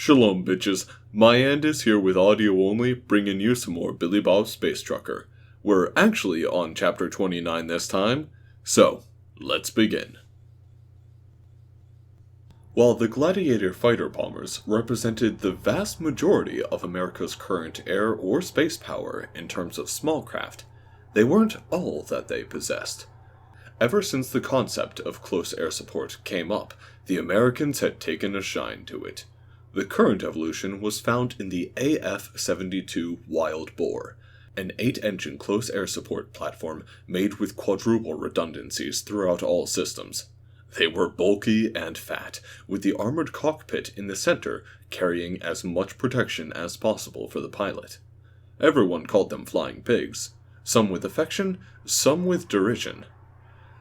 Shalom, bitches. MyAnd here with audio only, bringing you some more Billy Bob Space Trucker. We're actually on chapter 29 this time, so let's begin. While the Gladiator fighter bombers represented the vast majority of America's current air or space power in terms of small craft, they weren't all that they possessed. Ever since the concept of close air support came up, the Americans had taken a shine to it. The current evolution was found in the AF-72 Wild Boar, an 8-engine close air support platform made with quadruple redundancies throughout all systems. They were bulky and fat, with the armored cockpit in the center carrying as much protection as possible for the pilot. Everyone called them flying pigs, some with affection, some with derision.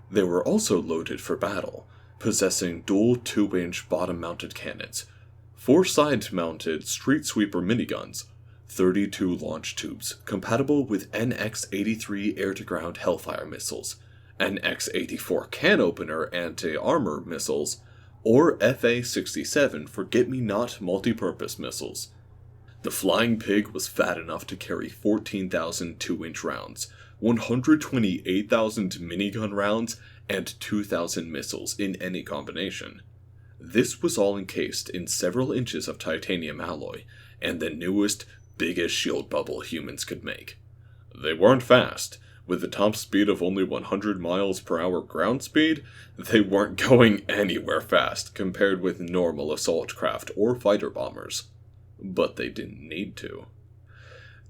They were also loaded for battle, possessing dual 2-inch bottom-mounted cannons, 4 side-mounted street sweeper miniguns, 32 launch tubes compatible with NX-83 air-to-ground Hellfire missiles, NX-84 can-opener anti-armor missiles, or FA-67 Forget-Me-Not multi-purpose missiles. The Flying Pig was fat enough to carry 14,000 2-inch rounds, 128,000 minigun rounds, and 2,000 missiles in any combination. This was all encased in several inches of titanium alloy, and the newest, biggest shield bubble humans could make. They weren't fast. With a top speed of only 100 miles per hour ground speed, they weren't going anywhere fast compared with normal assault craft or fighter bombers. But they didn't need to.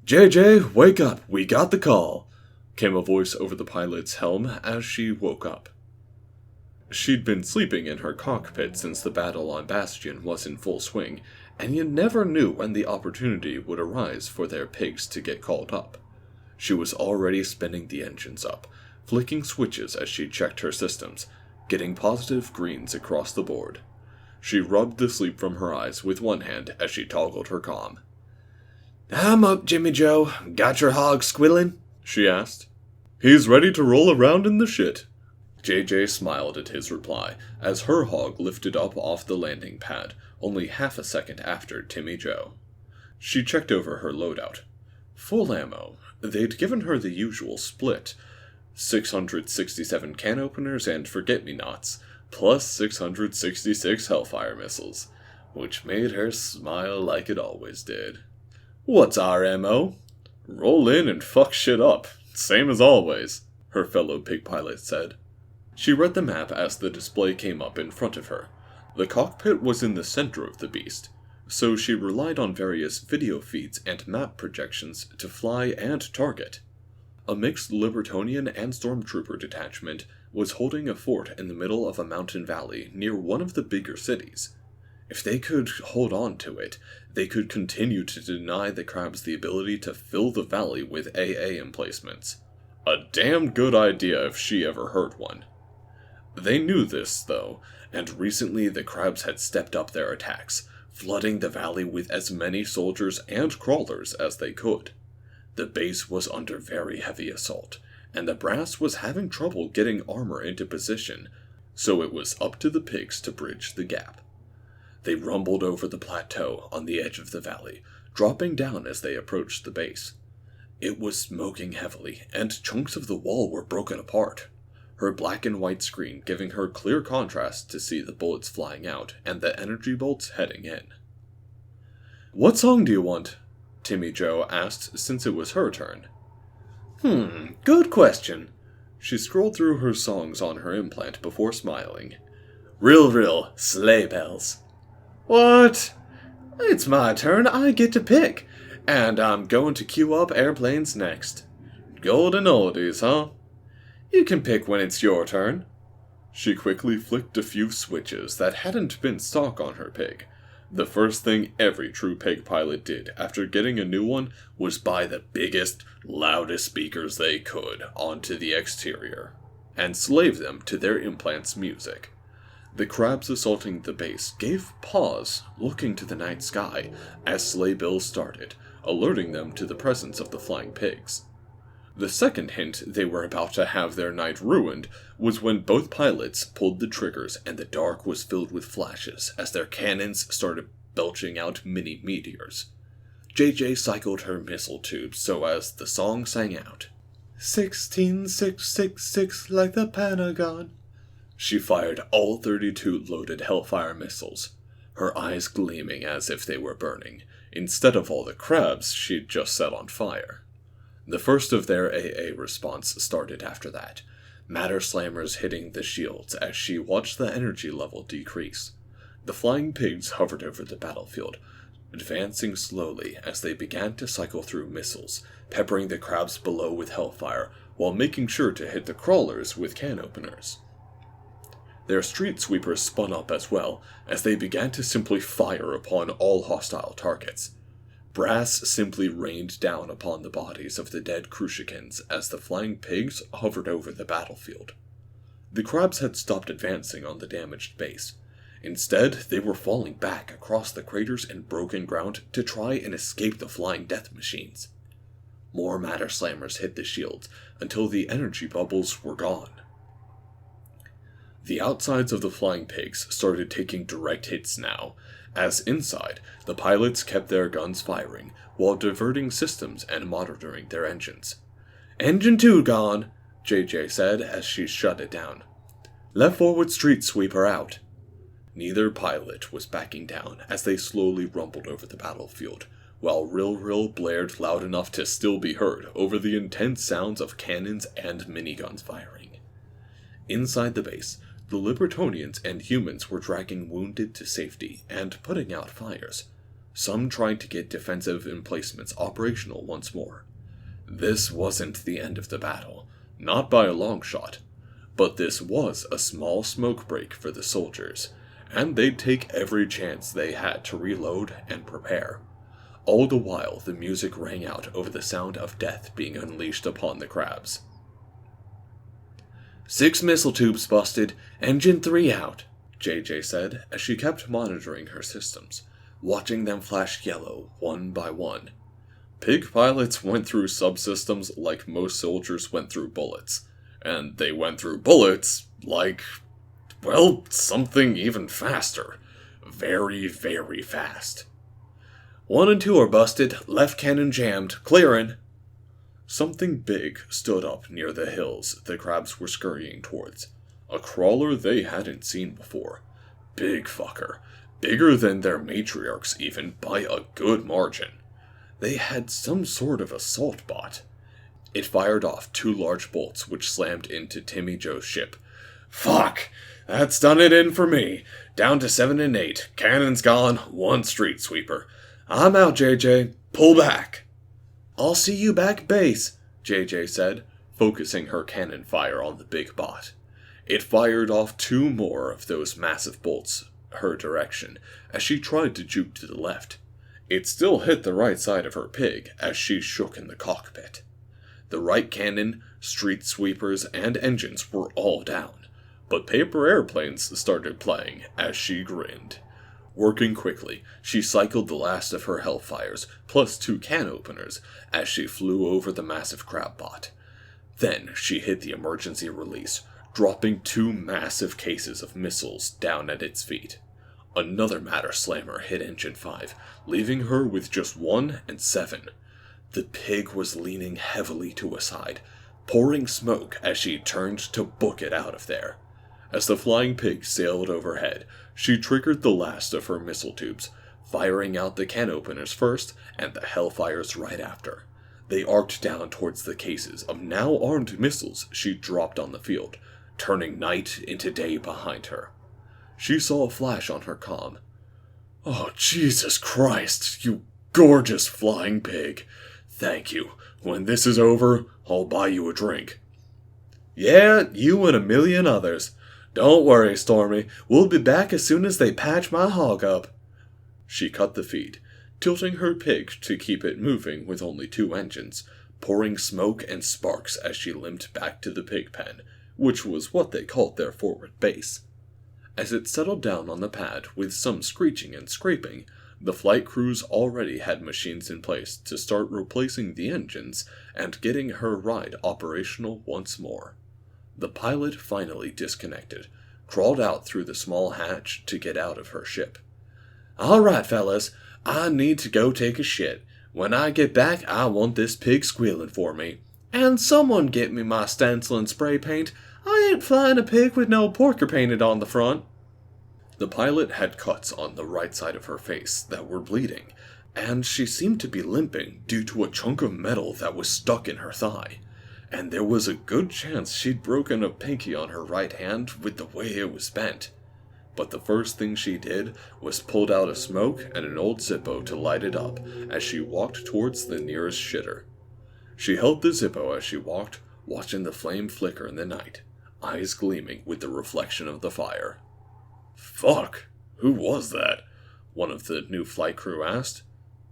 "JJ, wake up, we got the call," came a voice over the pilot's helm as she woke up. She'd been sleeping in her cockpit since the battle on Bastion was in full swing, and you never knew when the opportunity would arise for their pigs to get called up. She was already spinning the engines up, flicking switches as she checked her systems, getting positive greens across the board. She rubbed the sleep from her eyes with one hand as she toggled her comm. "I'm up, Jimmy Joe. Got your hog squilling?" she asked. "He's ready to roll around in the shit." JJ smiled at his reply as her hog lifted up off the landing pad, only half a second after Timmy Joe. She checked over her loadout. Full ammo. They'd given her the usual split. 667 can openers and forget-me-nots, plus 666 Hellfire missiles, which made her smile like it always did. "What's our MO? Roll in and fuck shit up, same as always," her fellow pig pilot said. She read the map as the display came up in front of her. The cockpit was in the center of the beast, so she relied on various video feeds and map projections to fly and target. A mixed Libertonian and Stormtrooper detachment was holding a fort in the middle of a mountain valley near one of the bigger cities. If they could hold on to it, they could continue to deny the crabs the ability to fill the valley with AA emplacements. A damn good idea if she ever heard one. They knew this, though, and recently the crabs had stepped up their attacks, flooding the valley with as many soldiers and crawlers as they could. The base was under very heavy assault, and the brass was having trouble getting armor into position, so it was up to the pigs to bridge the gap. They rumbled over the plateau on the edge of the valley, dropping down as they approached the base. It was smoking heavily, and chunks of the wall were broken apart, her black and white screen giving her clear contrast to see the bullets flying out and the energy bolts heading in. "What song do you want?" Timmy Joe asked since it was her turn. Good question." She scrolled through her songs on her implant before smiling. Rill, sleigh bells." "What? It's my turn, I get to pick, and I'm going to queue up airplanes next. Golden oldies, huh? You can pick when it's your turn." She quickly flicked a few switches that hadn't been stock on her pig. The first thing every true pig pilot did after getting a new one was buy the biggest, loudest speakers they could onto the exterior, and slave them to their implant's music. The crabs assaulting the base gave pause, looking to the night sky, as sleigh bells started, alerting them to the presence of the flying pigs. The second hint they were about to have their night ruined was when both pilots pulled the triggers and the dark was filled with flashes as their cannons started belching out mini meteors. JJ cycled her missile tubes so as the song sang out. 16666 like the Pentagon. She fired all 32 loaded Hellfire missiles, her eyes gleaming as if they were burning, instead of all the crabs she'd just set on fire. The first of their AA response started after that, Matter Slammers hitting the shields as she watched the energy level decrease. The flying pigs hovered over the battlefield, advancing slowly as they began to cycle through missiles, peppering the crabs below with Hellfire, while making sure to hit the crawlers with can openers. Their street sweepers spun up as well, as they began to simply fire upon all hostile targets. Brass simply rained down upon the bodies of the dead Crucians as the flying pigs hovered over the battlefield. The crabs had stopped advancing on the damaged base. Instead, they were falling back across the craters and broken ground to try and escape the flying death machines. More Matter Slammers hit the shields until the energy bubbles were gone. The outsides of the flying pigs started taking direct hits now, as inside, the pilots kept their guns firing while diverting systems and monitoring their engines. "Engine 2 gone," JJ said as she shut it down. "Left forward street sweeper out." Neither pilot was backing down as they slowly rumbled over the battlefield, while Rill blared loud enough to still be heard over the intense sounds of cannons and miniguns firing. Inside the base, the Libertonians and humans were dragging wounded to safety and putting out fires, some trying to get defensive emplacements operational once more. This wasn't the end of the battle, not by a long shot, but this was a small smoke break for the soldiers, and they'd take every chance they had to reload and prepare. All the while, the music rang out over the sound of death being unleashed upon the crabs. 6 missile tubes busted, engine 3 out, JJ said as she kept monitoring her systems, watching them flash yellow one by one. Pig pilots went through subsystems like most soldiers went through bullets, and they went through bullets like, well, something even faster. Very, very fast. 1 and 2 are busted, left cannon jammed, clearing. Something big stood up near the hills the crabs were scurrying towards. A crawler they hadn't seen before. Big fucker. Bigger than their matriarchs even, by a good margin. They had some sort of assault bot. It fired off 2 large bolts which slammed into Timmy Joe's ship. "Fuck! That's done it in for me. Down to 7 and 8. Cannon's gone, 1 street sweeper. I'm out, JJ. Pull back." "I'll see you back base," JJ said, focusing her cannon fire on the big bot. It fired off 2 more of those massive bolts her direction as she tried to juke to the left. It still hit the right side of her pig as she shook in the cockpit. The right cannon, street sweepers, and engines were all down, but paper airplanes started playing as she grinned. Working quickly, she cycled the last of her Hellfires, plus 2 can openers, as she flew over the massive crab bot. Then she hit the emergency release, dropping 2 massive cases of missiles down at its feet. Another Matter Slammer hit Engine 5, leaving her with just 1 and 7. The pig was leaning heavily to a side, pouring smoke as she turned to book it out of there. As the flying pig sailed overhead, she triggered the last of her missile tubes, firing out the can openers first and the Hellfires right after. They arced down towards the cases of now armed missiles she dropped on the field, turning night into day behind her. She saw a flash on her comm. "Oh, Jesus Christ, you gorgeous flying pig. Thank you. When this is over, I'll buy you a drink." "Yeah, you and a million others. Don't worry, Stormy. We'll be back as soon as they patch my hog up." She cut the feed, tilting her pig to keep it moving with only 2 engines, pouring smoke and sparks as she limped back to the pig pen, which was what they called their forward base. As it settled down on the pad with some screeching and scraping, the flight crews already had machines in place to start replacing the engines and getting her ride operational once more. The pilot finally disconnected, crawled out through the small hatch to get out of her ship. Alright, fellas, I need to go take a shit. When I get back, I want this pig squealing for me. And someone get me my stencil and spray paint. I ain't flying a pig with no porker painted on the front. The pilot had cuts on the right side of her face that were bleeding, and she seemed to be limping due to a chunk of metal that was stuck in her thigh. And there was a good chance she'd broken a pinky on her right hand with the way it was bent. But the first thing she did was pulled out a smoke and an old Zippo to light it up as she walked towards the nearest shitter. She held the Zippo as she walked, watching the flame flicker in the night, eyes gleaming with the reflection of the fire. "Fuck, who was that?" one of the new flight crew asked.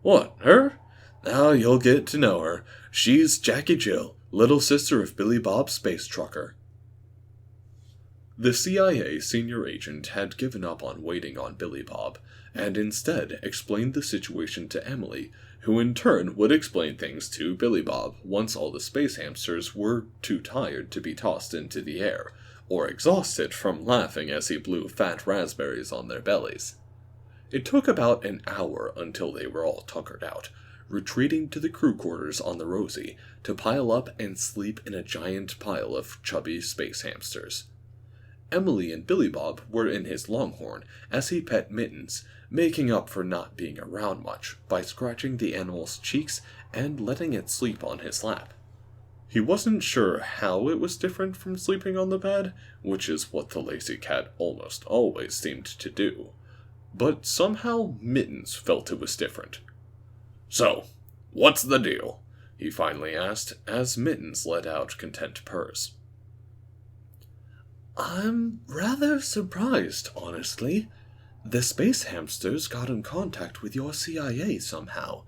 "What, her? Now you'll get to know her. She's Jackie Jill, little sister of Billy Bob Space Trucker." The CIA senior agent had given up on waiting on Billy Bob, and instead explained the situation to Emily, who in turn would explain things to Billy Bob once all the space hamsters were too tired to be tossed into the air, or exhausted from laughing as he blew fat raspberries on their bellies. It took about an hour until they were all tuckered out, retreating to the crew quarters on the Rosie to pile up and sleep in a giant pile of chubby space hamsters. Emily and Billy Bob were in his Longhorn as he pet Mittens, making up for not being around much by scratching the animal's cheeks and letting it sleep on his lap. He wasn't sure how it was different from sleeping on the bed, which is what the lazy cat almost always seemed to do. But somehow Mittens felt it was different. "So, what's the deal?" he finally asked, as Mittens let out content purrs. "I'm rather surprised, honestly. The space hamsters got in contact with your CIA somehow,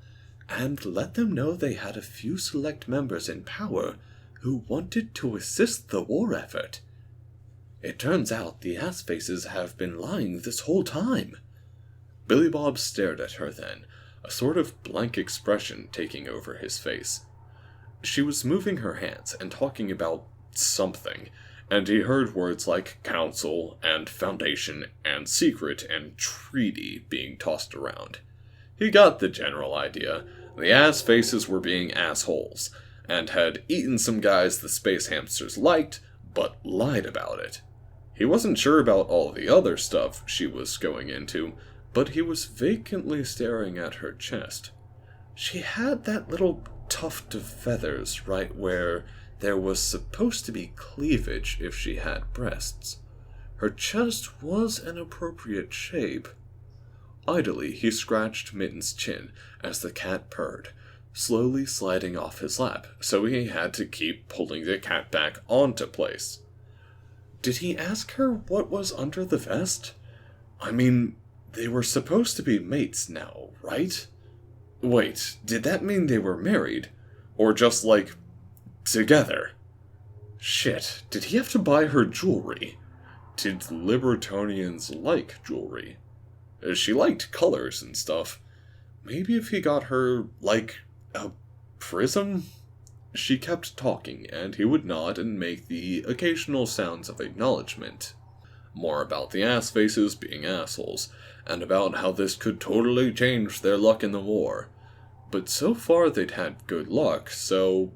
and let them know they had a few select members in power who wanted to assist the war effort. It turns out the ass-faces have been lying this whole time." Billy Bob stared at her then, a sort of blank expression taking over his face. She was moving her hands and talking about something, and he heard words like council and foundation and secret and treaty being tossed around. He got the general idea. The ass-faces were being assholes, and had eaten some guys the space hamsters liked, but lied about it. He wasn't sure about all the other stuff she was going into, but he was vacantly staring at her chest. She had that little tuft of feathers right where there was supposed to be cleavage if she had breasts. Her chest was an appropriate shape. Idly, he scratched Mitten's chin as the cat purred, slowly sliding off his lap, so he had to keep pulling the cat back onto place. Did he ask her what was under the vest? I mean, they were supposed to be mates now, right? Wait, did that mean they were married? Or just, together? Shit, did he have to buy her jewelry? Did Libertonians like jewelry? She liked colors and stuff. Maybe if he got her, a prism? She kept talking, and he would nod and make the occasional sounds of acknowledgement. More about the ass-faces being assholes, and about how this could totally change their luck in the war. But so far they'd had good luck, so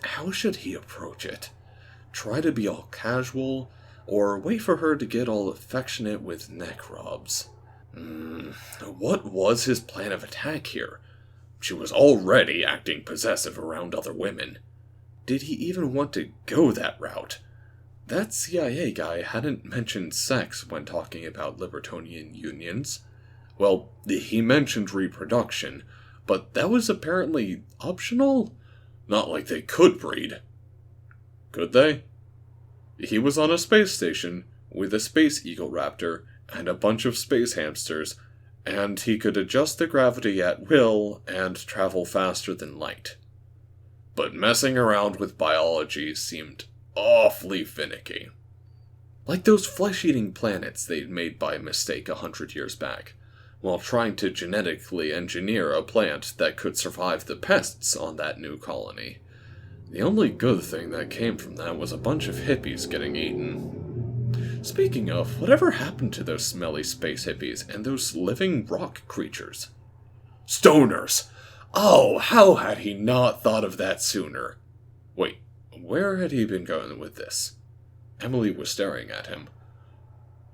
how should he approach it? Try to be all casual, or wait for her to get all affectionate with neck rubs? What was his plan of attack here? She was already acting possessive around other women. Did he even want to go that route? That CIA guy hadn't mentioned sex when talking about Libertonian unions. Well, he mentioned reproduction, but that was apparently optional? Not like they could breed. Could they? He was on a space station with a space eagle raptor and a bunch of space hamsters, and he could adjust the gravity at will and travel faster than light. But messing around with biology seemed awfully finicky. Like those flesh-eating planets they'd made by mistake 100 years back, while trying to genetically engineer a plant that could survive the pests on that new colony. The only good thing that came from that was a bunch of hippies getting eaten. Speaking of, whatever happened to those smelly space hippies and those living rock creatures? Stoners! Oh, how had he not thought of that sooner? Wait, where had he been going with this? Emily was staring at him.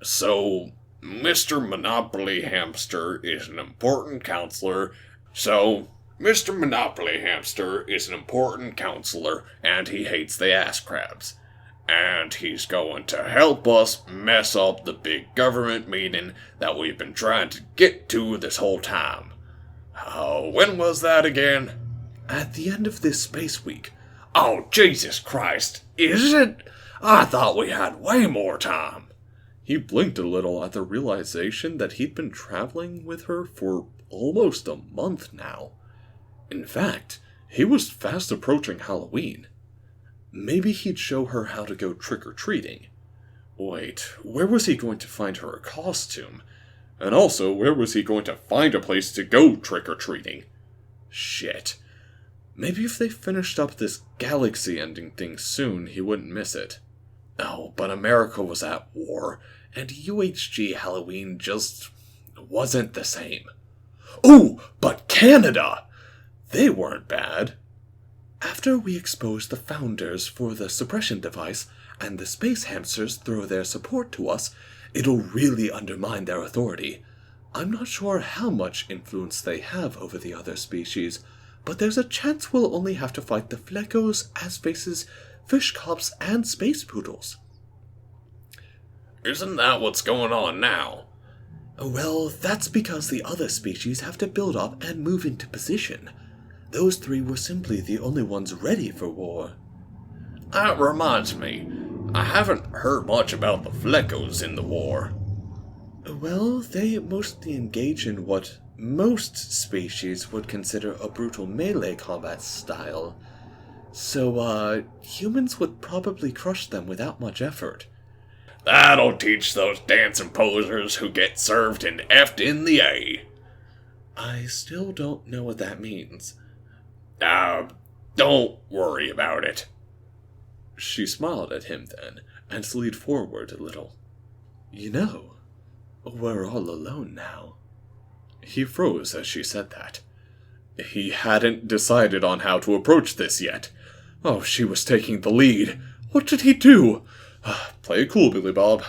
So, Mr. Monopoly Hamster is an important counselor. And he hates the ass crabs. And he's going to help us mess up the big government meeting that we've been trying to get to this whole time. When was that again? At the end of this space week. Oh, Jesus Christ, is it? I thought we had way more time. He blinked a little at the realization that he'd been traveling with her for almost a month now. In fact, he was fast approaching Halloween. Maybe he'd show her how to go trick-or-treating. Wait, where was he going to find her a costume? And also, where was he going to find a place to go trick-or-treating? Shit. Maybe if they finished up this galaxy-ending thing soon, he wouldn't miss it. Oh, but America was at war, and UHG Halloween just wasn't the same. Ooh, but Canada! They weren't bad. After we expose the founders for the suppression device, and the space hamsters throw their support to us, it'll really undermine their authority. I'm not sure how much influence they have over the other species, but there's a chance we'll only have to fight the Fleckos, Ass-Faces, Fish Cops, and Space Poodles. Isn't that what's going on now? Well, that's because the other species have to build up and move into position. Those three were simply the only ones ready for war. That reminds me, I haven't heard much about the Fleckos in the war. Well, they mostly engage in what most species would consider a brutal melee combat style. So, humans would probably crush them without much effort. That'll teach those dancing posers who get served and effed in the A. I still don't know what that means. Don't worry about it. She smiled at him then, and slid forward a little. You know, we're all alone now. He froze as she said that. He hadn't decided on how to approach this yet. Oh, she was taking the lead. What did he do? Play it cool, Billy Bob.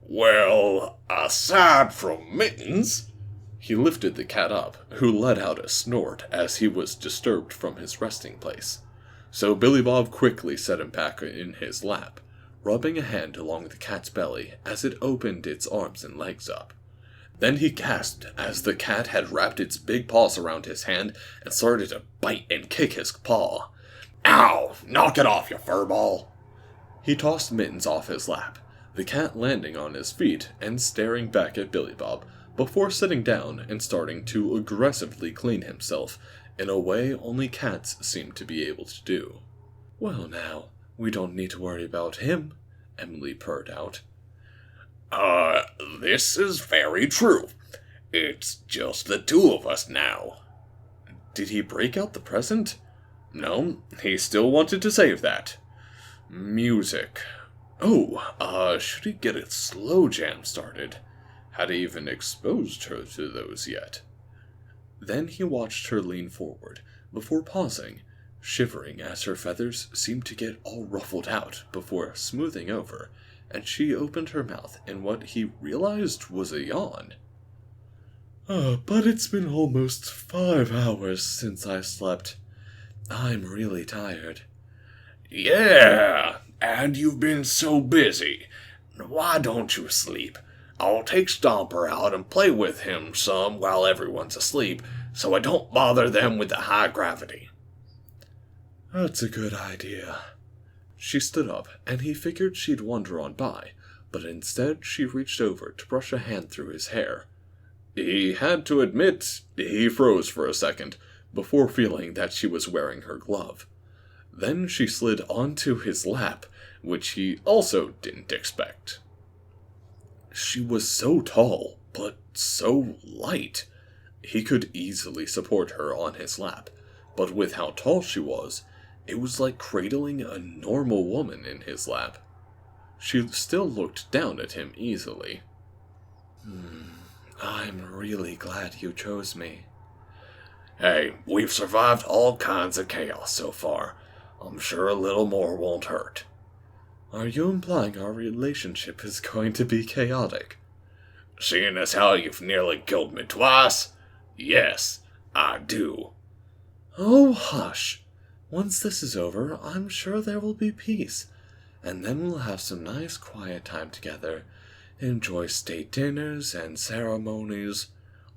Well, aside from Mittens... He lifted the cat up, who let out a snort as he was disturbed from his resting place. So Billy Bob quickly set him back in his lap, rubbing a hand along the cat's belly as it opened its arms and legs up. Then he gasped as the cat had wrapped its big paws around his hand and started to bite and kick his paw. Ow! Knock it off, you furball! He tossed Mittens off his lap, the cat landing on his feet and staring back at Billy Bob, before sitting down and starting to aggressively clean himself, in a way only cats seem to be able to do. Well now, we don't need to worry about him, Emily purred out. This is very true. It's just the two of us now. Did he break out the present? No, he still wanted to save that. Music. Oh, should he get a slow jam started? Had he even exposed her to those yet? Then he watched her lean forward, before pausing, shivering as her feathers seemed to get all ruffled out before smoothing over, and she opened her mouth in what he realized was a yawn. But it's been almost 5 hours since I slept. I'm really tired. Yeah, and you've been so busy. Why don't you sleep? I'll take Stomper out and play with him some while everyone's asleep, so I don't bother them with the high gravity. That's a good idea. She stood up, and he figured she'd wander on by, but instead she reached over to brush a hand through his hair. He had to admit he froze for a second, before feeling that she was wearing her glove. Then she slid onto his lap, which he also didn't expect. She was so tall, but so light. He could easily support her on his lap, but with how tall she was, it was like cradling a normal woman in his lap. She still looked down at him easily. I'm really glad you chose me. Hey, we've survived all kinds of chaos so far. I'm sure a little more won't hurt. Are you implying our relationship is going to be chaotic? Seeing as how you've nearly killed me twice, yes, I do. Oh, hush. Once this is over, I'm sure there will be peace. And then we'll have some nice quiet time together. Enjoy state dinners and ceremonies.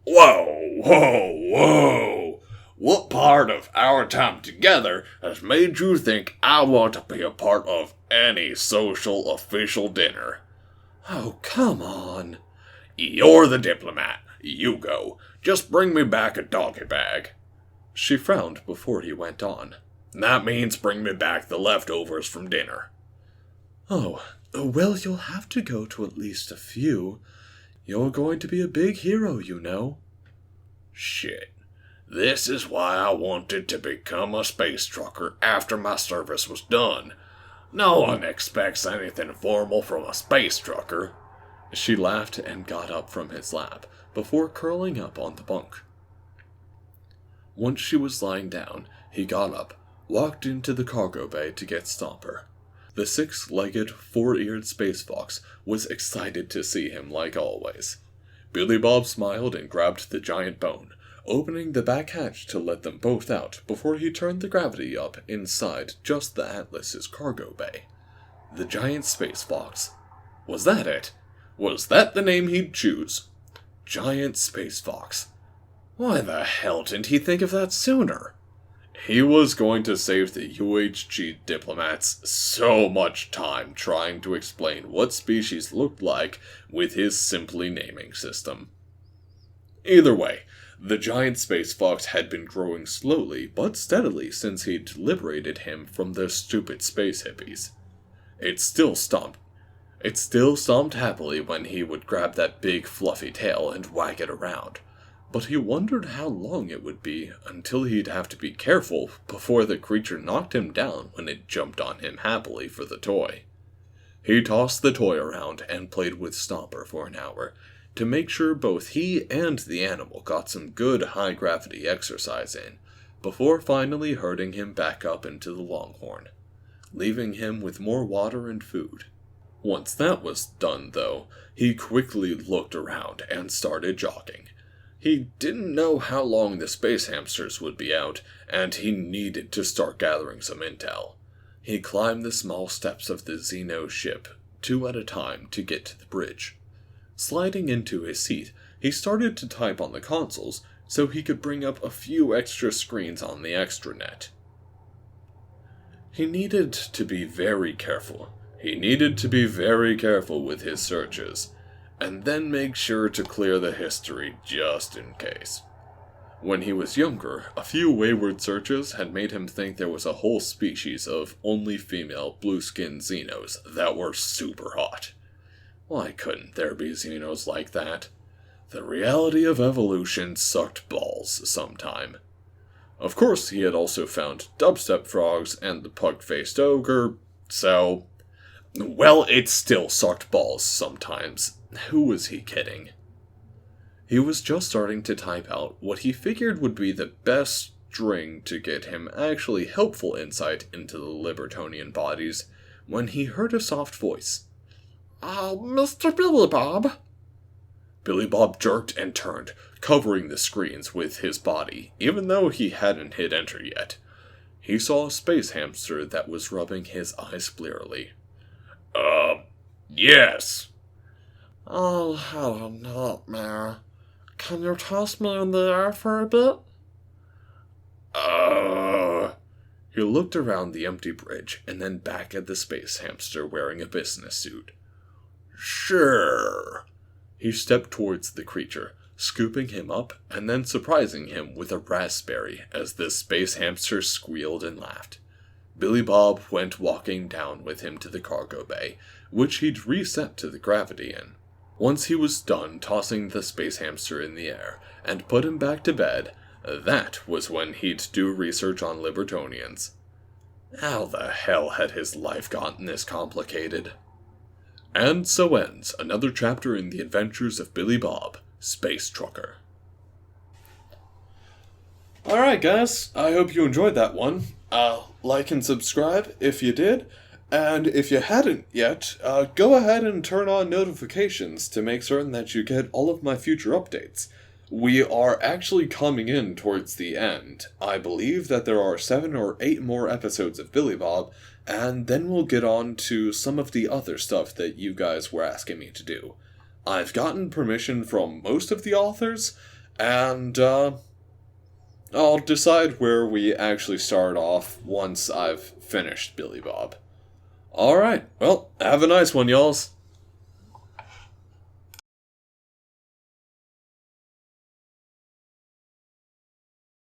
Whoa, whoa, whoa! What part of our time together has made you think I want to be a part of any social official dinner? Oh, come on. You're the diplomat. You go. Just bring me back a doggy bag. She frowned before he went on. That means bring me back the leftovers from dinner. Oh, well, you'll have to go to at least a few. You're going to be a big hero, you know. Shit. This is why I wanted to become a space trucker after my service was done. No one expects anything formal from a space trucker. She laughed and got up from his lap before curling up on the bunk. Once she was lying down, he got up, walked into the cargo bay to get Stomper. The six-legged, four-eared space fox was excited to see him like always. Billy Bob smiled and grabbed the giant bone, opening the back hatch to let them both out before he turned the gravity up inside just the Atlas's cargo bay. The giant space fox. Was that it? Was that the name he'd choose? Giant space fox. Why the hell didn't he think of that sooner? He was going to save the UHG diplomats so much time trying to explain what species looked like with his simply naming system. Either way, the giant space fox had been growing slowly but steadily since he'd liberated him from those stupid space hippies. It still stomped happily when he would grab that big fluffy tail and wag it around. But he wondered how long it would be until he'd have to be careful before the creature knocked him down when it jumped on him happily for the toy. He tossed the toy around and played with Stomper for an hour to make sure both he and the animal got some good high-gravity exercise in before finally herding him back up into the Longhorn, leaving him with more water and food. Once that was done, though, he quickly looked around and started jogging. He didn't know how long the space hamsters would be out, and he needed to start gathering some intel. He climbed the small steps of the Xeno ship, 2 at a time, to get to the bridge. Sliding into his seat, he started to type on the consoles so he could bring up a few extra screens on the extranet. He needed to be very careful. With his searches, and then make sure to clear the history just in case. When he was younger, a few wayward searches had made him think there was a whole species of only female blue-skinned Xenos that were super hot. Why couldn't there be Xenos like that? The reality of evolution sucked balls sometime. Of course, he had also found dubstep frogs and the pug-faced ogre, so... well, it still sucked balls sometimes. Who was he kidding? He was just starting to type out what he figured would be the best string to get him actually helpful insight into the Libertonian bodies when he heard a soft voice. Mr. Billy Bob? Billy Bob jerked and turned, covering the screens with his body, even though he hadn't hit enter yet. He saw a space hamster that was rubbing his eyes blearily. Yes. I had a nightmare. Can you toss me in the air for a bit? He looked around the empty bridge and then back at the space hamster wearing a business suit. Sure. He stepped towards the creature, scooping him up and then surprising him with a raspberry as the space hamster squealed and laughed. Billy Bob went walking down with him to the cargo bay, which he'd reset to the gravity in. Once he was done tossing the space hamster in the air and put him back to bed, that was when he'd do research on Libertonians. How the hell had his life gotten this complicated? And so ends another chapter in the adventures of Billy Bob, Space Trucker. Alright guys, I hope you enjoyed that one. Like and subscribe if you did. And if you hadn't yet, go ahead and turn on notifications to make certain that you get all of my future updates. We are actually coming in towards the end. I believe that there are 7 or 8 more episodes of Billy Bob, and then we'll get on to some of the other stuff that you guys were asking me to do. I've gotten permission from most of the authors, and I'll decide where we actually start off once I've finished Billy Bob. Alright, well, have a nice one, y'alls.